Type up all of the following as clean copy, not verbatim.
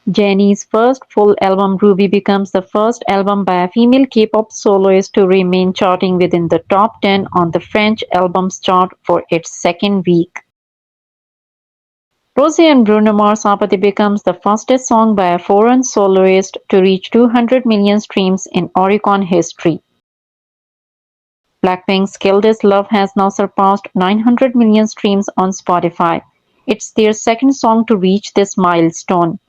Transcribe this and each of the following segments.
Jennie's first full album Ruby becomes the first album by a female K-pop soloist to remain charting within the top 10 on the French albums chart for its second week. Rosé and Bruno Mars APT becomes the fastest song by a foreign soloist to reach 200 million streams in Oricon history. Blackpink's Kill This Love has now surpassed 900 million streams on Spotify. It's their second song to reach this milestone.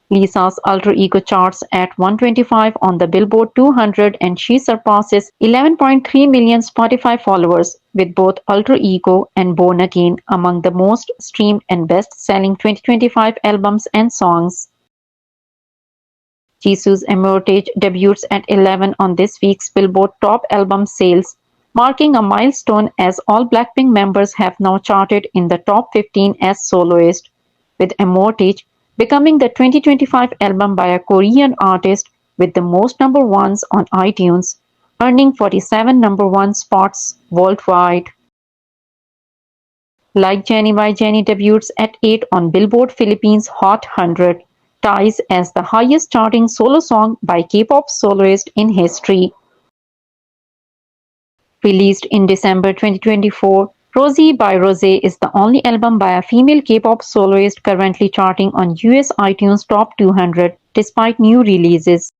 Lisa's alter ego charts at 125 on the Billboard 200 and she surpasses 11.3 million Spotify followers, with both Alter Ego and Born Again among the most streamed and best-selling 2025 albums and songs. Jisoo's Amortage debuts at 11 on this week's Billboard Top Album Sales, marking a milestone as all Blackpink members have now charted in the top 15 as soloists, with Amortage becoming the 2025 album by a Korean artist with the most number ones on iTunes, earning 47 number one spots worldwide. Like Jennie by Jennie debuts at 8 on Billboard Philippines Hot 100, ties as the highest charting solo song by K-pop soloist in history. Released in December 2024, Rosie by Rosé is the only album by a female K-pop soloist currently charting on US iTunes Top 200 despite new releases.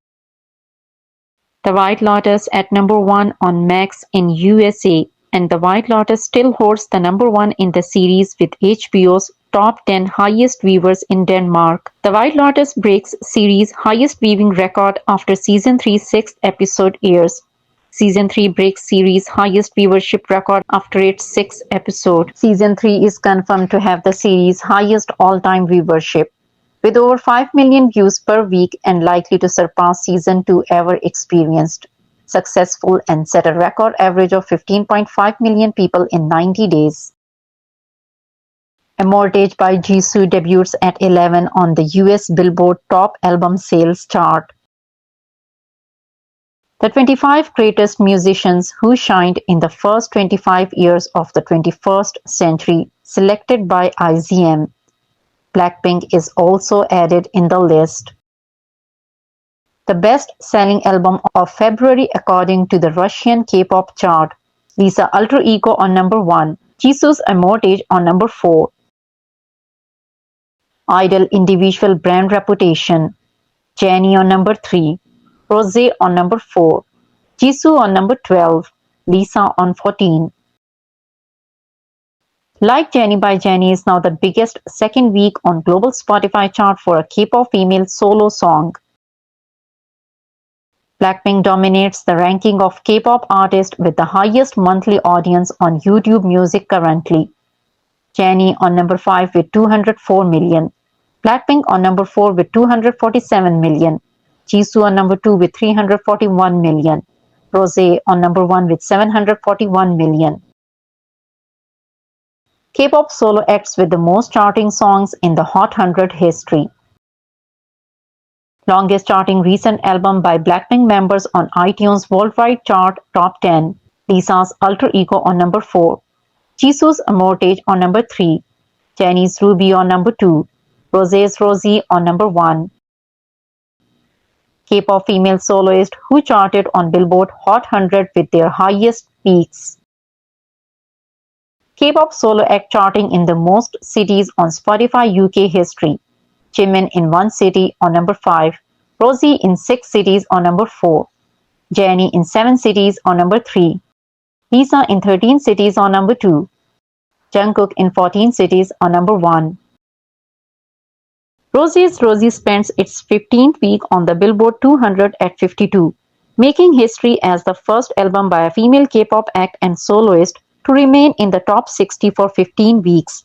The White Lotus at number 1 on Max in USA, and The White Lotus still holds the number 1 in the series with HBO's top 10 highest viewers in Denmark. The White Lotus breaks series' highest viewing record after season 3's 6th episode airs. Season 3 breaks series' highest viewership record after its 6th episode. Season 3 is confirmed to have the series' highest all-time viewership, with over 5 million views per week and likely to surpass Season 2 ever experienced. Successful and set a record average of 15.5 million people in 90 days. Amortage by Jisoo debuts at 11 on the US Billboard Top Album Sales chart. The 25 greatest musicians who shined in the first 25 years of the 21st century, selected by IZM. Blackpink is also added in the list. The best-selling album of February according to the Russian K-pop chart. Lisa Alter Ego on number 1. Jisoo's Amortage on number 4. Idol Individual Brand Reputation. Jennie on number 3. Rosé on number 4, Jisoo on number 12, Lisa on 14. Like Jennie by Jennie is now the biggest second week on global Spotify chart for a K-pop female solo song. Blackpink dominates the ranking of K-pop artists with the highest monthly audience on YouTube Music currently. Jennie on number 5 with 204 million, Blackpink on number 4 with 247 million. Jisoo on number 2 with 341 million. Rosé on number 1 with 741 million. K-pop solo acts with the most charting songs in the Hot 100 history. Longest charting recent album by Blackpink members on iTunes Worldwide Chart Top 10. Lisa's Alter Ego on number 4. Jisoo's Amortage on number 3. Jennie's Ruby on number 2. Rosé's Rosie on number 1. K-pop female soloist who charted on Billboard Hot 100 with their highest peaks. K-pop solo act charting in the most cities on Spotify UK history. Jimin in 1 city on number 5. Rosie in 6 cities on number 4. Jennie in 7 cities on number 3. Lisa in 13 cities on number 2. Jungkook in 14 cities on number 1. Rosé's Rosie spends its 15th week on the Billboard 200 at 52, making history as the first album by a female K-pop act and soloist to remain in the top 60 for 15 weeks,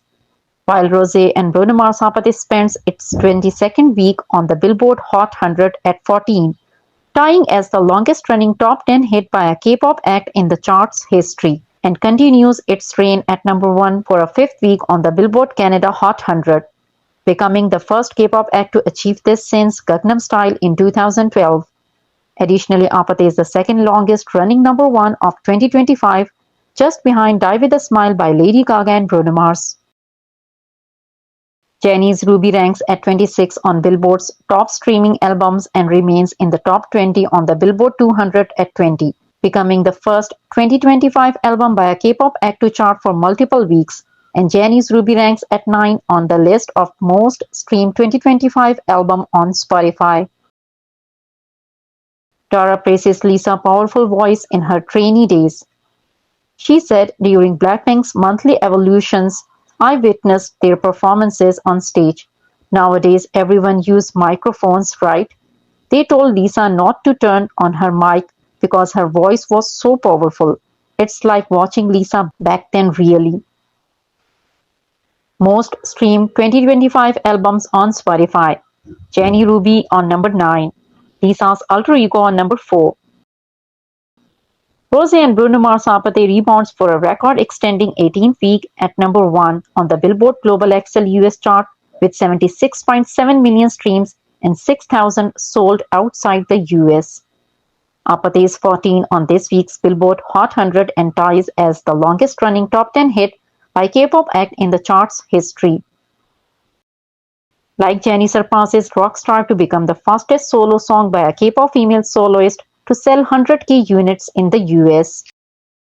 while Rosé and Bruno Mars APT spends its 22nd week on the Billboard Hot 100 at 14, tying as the longest-running top 10 hit by a K-pop act in the chart's history, and continues its reign at number 1 for a 5th week on the Billboard Canada Hot 100. Becoming the first K-pop act to achieve this since Gangnam Style in 2012. Additionally, APT is the second longest running number 1 of 2025, just behind Die With A Smile by Lady Gaga and Bruno Mars. Jennie's Ruby ranks at 26 on Billboard's top streaming albums and remains in the top 20 on the Billboard 200 at 20, becoming the first 2025 album by a K-pop act to chart for multiple weeks, and Jennie's Ruby ranks at 9 on the list of most streamed 2025 album on Spotify. Tara praises Lisa's powerful voice in her trainee days. She said during Blackpink's monthly evolutions, I witnessed their performances on stage. Nowadays everyone uses microphones, right? They told Lisa not to turn on her mic because her voice was so powerful. It's like watching Lisa back then really. Most streamed 2025 albums on Spotify. Jennie Ruby on number 9. Lisa's Alter Ego on number 4. Rosé and Bruno Mars APT rebounds for a record-extending 18th week at number 1 on the Billboard Global XL US chart with 76.7 million streams and 6,000 sold outside the US. APT is 14 on this week's Billboard Hot 100 and ties as the longest-running top 10 hit by K-pop act in the chart's history. Like Jennie surpasses Rockstar to become the fastest solo song by a K-pop female soloist to sell 100K units in the US.